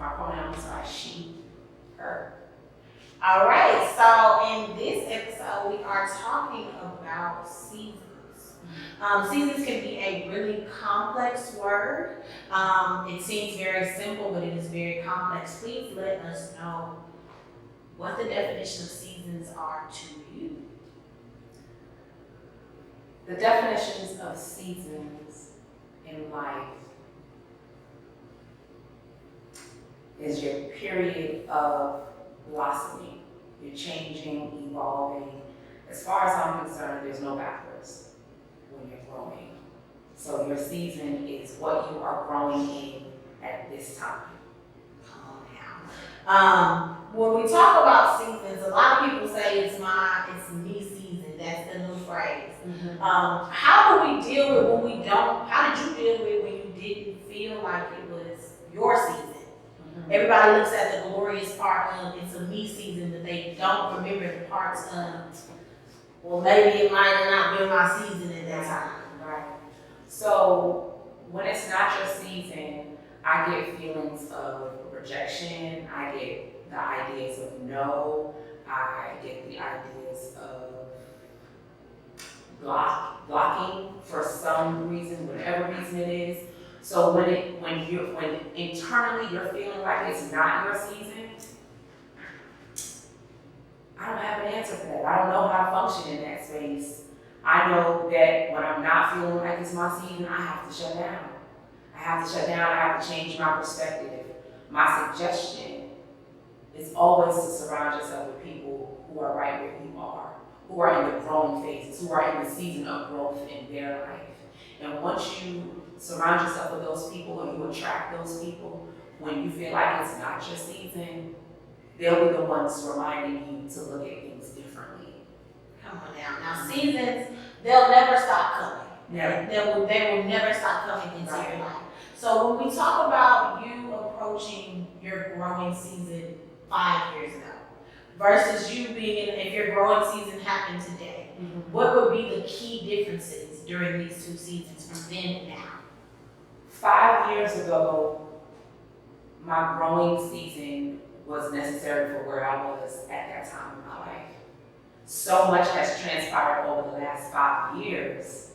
my pronouns are she, her. All right, so in this episode, we are talking about seasons. Seasons can be a really complex word. It seems very simple, but it is very complex. Please let us know what the definition of seasons are to you. The definitions of seasons in life is your period of blossoming. You're changing, evolving. As far as I'm concerned, there's no backwards when you're growing. So your season is what you are growing in at this time. When we talk about seasons, a lot of people say it's me season. That's the new phrase. How do we deal with when we don't? How did you deal with when you didn't feel like it was your season? Everybody looks at the glorious part of it's a me season, but they don't remember the parts of, well, maybe it might have not been my season at that time. Right. So when it's not your season, I get feelings of rejection. I get the ideas of no. I get the ideas of blocking for some reason, whatever reason it is. So when internally you're feeling like it's not your season, I don't have an answer for that. I don't know how to function in that space. I know that when I'm not feeling like it's my season, I have to shut down. I have to change my perspective. My suggestion is always to surround yourself with people who are right where you are, who are in the growing phases, who are in the season of growth in their life. And once you surround yourself with those people, or you attract those people, when you feel like it's not your season, they'll be the ones reminding you to look at things differently. Come on now. Now seasons, they'll never stop coming. Never. They will never stop coming into your life. So when we talk about you approaching your growing season 5 years ago versus you being if your growing season happened today, what would be the key differences during these two seasons from then and now? 5 years ago, my growing season was necessary for where I was at that time in my life. So much has transpired over the last 5 years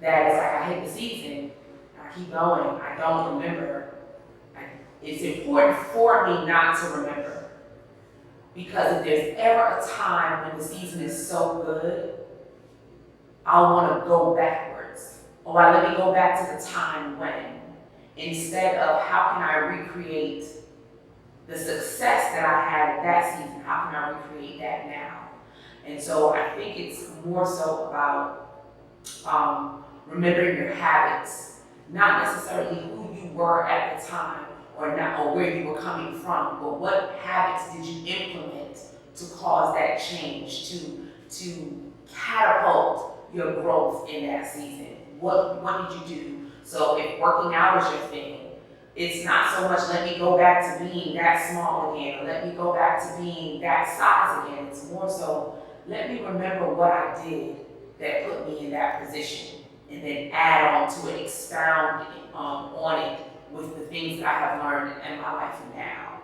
that it's like I hit the season, I keep going, I don't remember. It's important for me not to remember, because if there's ever a time when the season is so good, I'll want to go backwards. Or let me go back to the time when, instead of how can I recreate the success that I had at that season, how can I recreate that now? And so I think it's more so about remembering your habits, not necessarily who you were at the time or where you were coming from, but what habits did you implement to cause that change, to catapult your growth in that season? What did you do? So if working out is your thing, it's not so much let me go back to being that small again, or let me go back to being that size again. It's more so, let me remember what I did that put me in that position, and then add on to it, expound on it with the things that I have learned in my life now.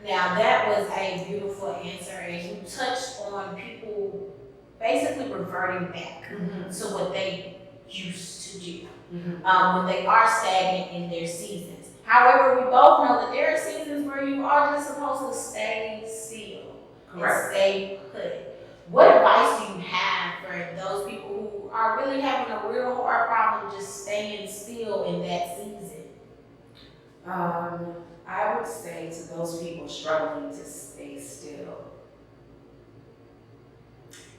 Now that was a beautiful answer, and you touched on people basically reverting back to what they used to do when they are stagnant in their seasons. However, we both know that there are seasons where you are just supposed to stay still. Correct. And stay put. What advice do you have for those people who are really having a real hard problem just staying still in that season? I would say to those people struggling to stay still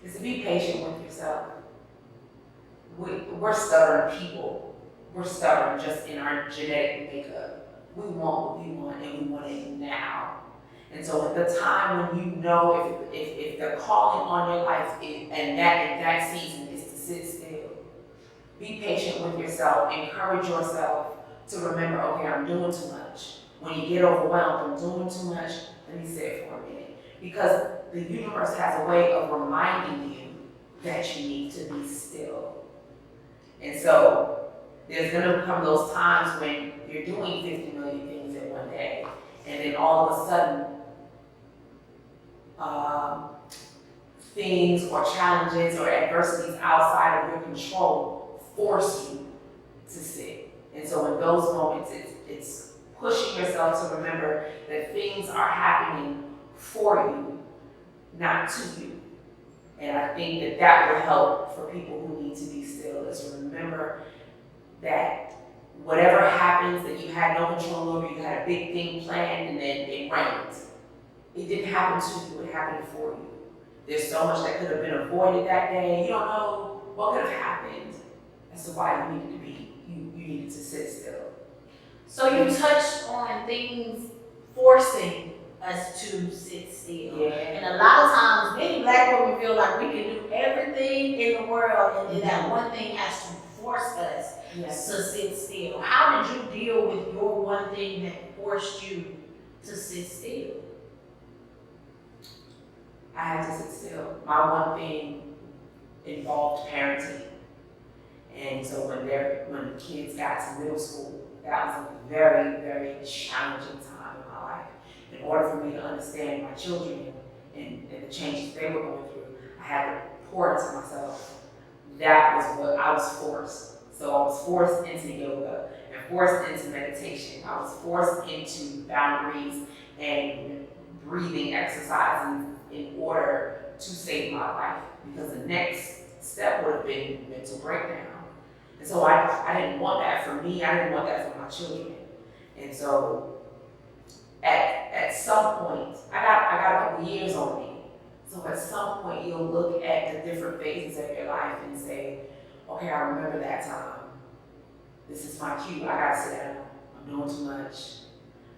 is to be patient with yourself. We're stubborn people. We're stubborn just in our genetic makeup. We want what we want, and we want it now. And so at the time when you know if the calling on your life in that season is to sit still, be patient with yourself, encourage yourself to remember, okay, I'm doing too much. When you get overwhelmed, I'm doing too much, let me sit for a minute. Because the universe has a way of reminding you that you need to be still. And so There's gonna come those times when you're doing 50 million things in one day, and then all of a sudden, things or challenges or adversities outside of your control force you to sit. And so in those moments, it's pushing yourself to remember that things are happening for you, not to you. And I think that would help for people who need to be still, is to remember that whatever happens that you had no control over, you had a big thing planned and then it rained. It didn't happen to you, it happened for you. There's so much that could have been avoided that day. You don't know what could have happened. That's why you needed to sit still. So you touched on things forcing us to sit still. Yeah. And a lot of times, many Black women feel like we can do everything in the world, and then that one thing has to force us to sit still. How did you deal with your one thing that forced you to sit still? I had to sit still. My one thing involved parenting. And so when the kids got to middle school, that was a very, very challenging time in my life. In order for me to understand my children and the changes they were going through, I had to pour into myself. That was what I was forced. So I was forced into yoga and forced into meditation. I was forced into boundaries and breathing exercises in order to save my life, because the next step would have been mental breakdown. And so I didn't want that for me, I didn't want that for my children. And so at some point, I got a couple years on me. So at some point you'll look at the different phases of your life and say, okay, I remember that time. This is my cue, I gotta sit down, I'm doing too much,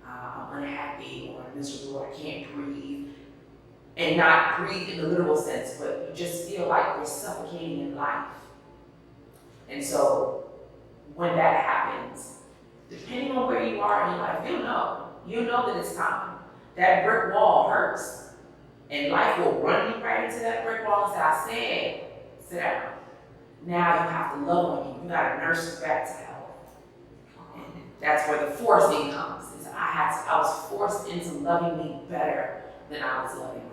I'm unhappy or miserable, I can't breathe. And not breathe in the literal sense, but you just feel like you're suffocating in life. And so when that happens, depending on where you are in your life, you'll know that it's time. That brick wall hurts. And life will run you right into that brick wall and say, I said, sit down. Now you have to love on you. You gotta nurse you back to health. And that's where the forcing comes. Is I was forced into loving me better than I was loving myself.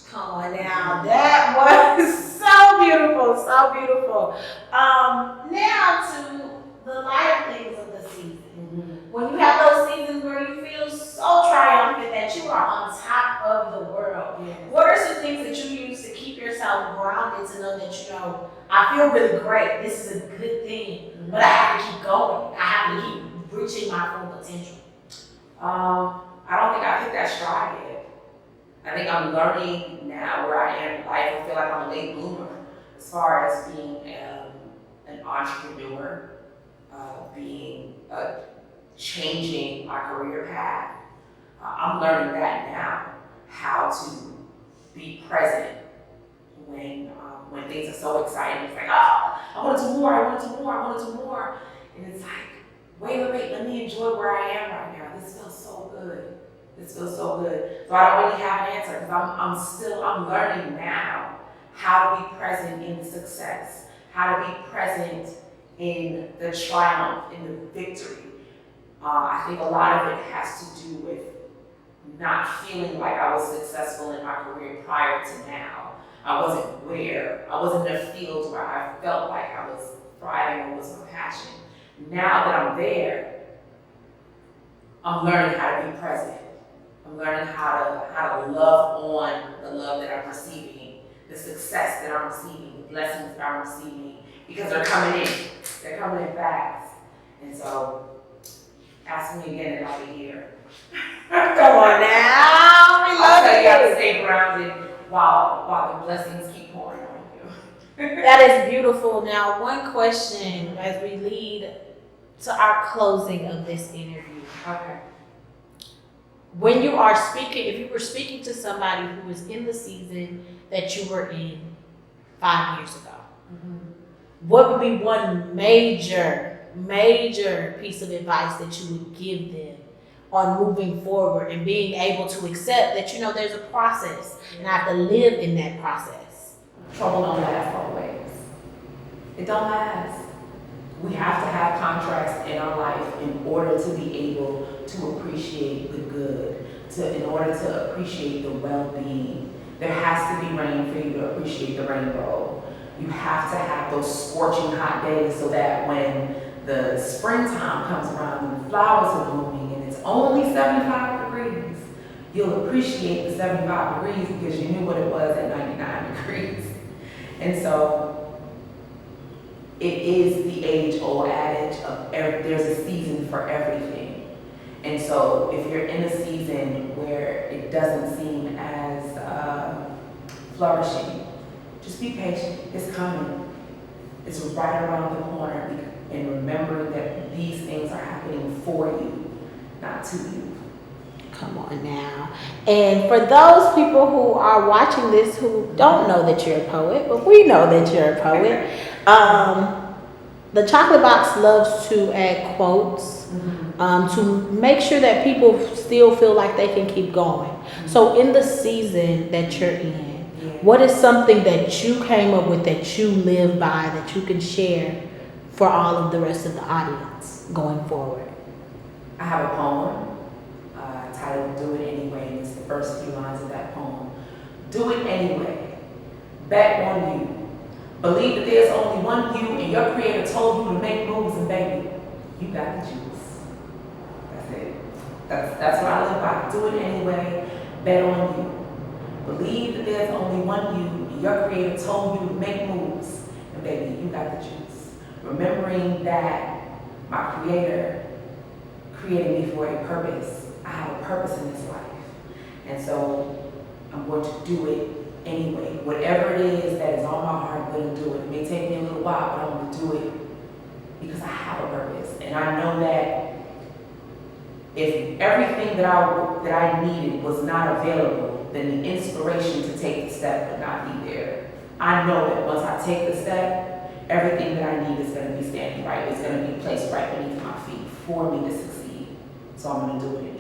Come on now, that was so beautiful, so beautiful. Now to the lighter things of the season. Mm-hmm. When you have those seasons where you feel so triumphant that you are on top of the world, what are some things that you use to keep yourself grounded, to know that I feel really great, this is a good thing, but I have to keep going, I have to keep reaching my full potential? I don't think I hit that stride yet. I think I'm learning now where I am in life. I feel like I'm a late bloomer as far as being an entrepreneur, changing my career path. I'm learning that now, how to be present when things are so exciting. It's like, oh, I want to do more, I want to do more, I want to do more. And it's like, wait, let me enjoy where I am right now. This feels so good. This feels so good. So I don't really have an answer, because I'm learning now how to be present in the success, how to be present in the triumph, in the victory. I think a lot of it has to do with not feeling like I was successful in my career prior to now. I wasn't in a field where I felt like I was thriving or was my passion. Now that I'm there, I'm learning how to be present. I'm learning how to love on the love that I'm receiving, the success that I'm receiving, the blessings that I'm receiving, because they're coming in. They're coming in fast. And so, ask me again in like a year. Come on now, we love you have to it. stay grounded while the blessings keep pouring on you. That is beautiful. Now, one question as we lead to our closing of this interview. Okay. When you are speaking, if you were speaking to somebody who was in the season that you were in 5 years ago, what would be one major piece of advice that you would give them on moving forward and being able to accept that, there's a process and I have to live in that process? Trouble don't last always. It don't last. We have to have contracts in our life in order to be able to appreciate the good, in order to appreciate the well-being. There has to be rain for you to appreciate the rainbow. You have to have those scorching hot days so that when the springtime comes around and the flowers are blooming and it's only 75 degrees, you'll appreciate the 75 degrees because you knew what it was at 99 degrees. And so it is the age-old adage of there's a season for everything. And so if you're in a season where it doesn't seem as flourishing, just be patient. It's coming. It's right around the corner. And remembering that these things are happening for you, not to you. Come on now. And for those people who are watching this who don't know that you're a poet, but we know that you're a poet, the Chocolate Box loves to add quotes to make sure that people still feel like they can keep going. So in the season that you're in, what is something that you came up with that you live by that you can share for all of the rest of the audience going forward? I have a poem titled Do It Anyway, and it's the first few lines of that poem. Do it anyway. Bet on you. Believe that there's only one you, and your creator told you to make moves, and baby, you got the juice. That's it. That's what I live by. Do it anyway. Bet on you. Believe that there's only one you, and your creator told you to make moves, and baby, you got the juice. Remembering that my creator created me for a purpose. I have a purpose in this life. And so I'm going to do it anyway. Whatever it is that is on my heart, I'm going to do it. It may take me a little while, but I'm going to do it because I have a purpose. And I know that if everything that I needed was not available, then the inspiration to take the step would not be there. I know that once I take the step, everything that I need is going to be standing right. It's going to be placed right beneath my feet for me to succeed. So I'm going to do it anyway.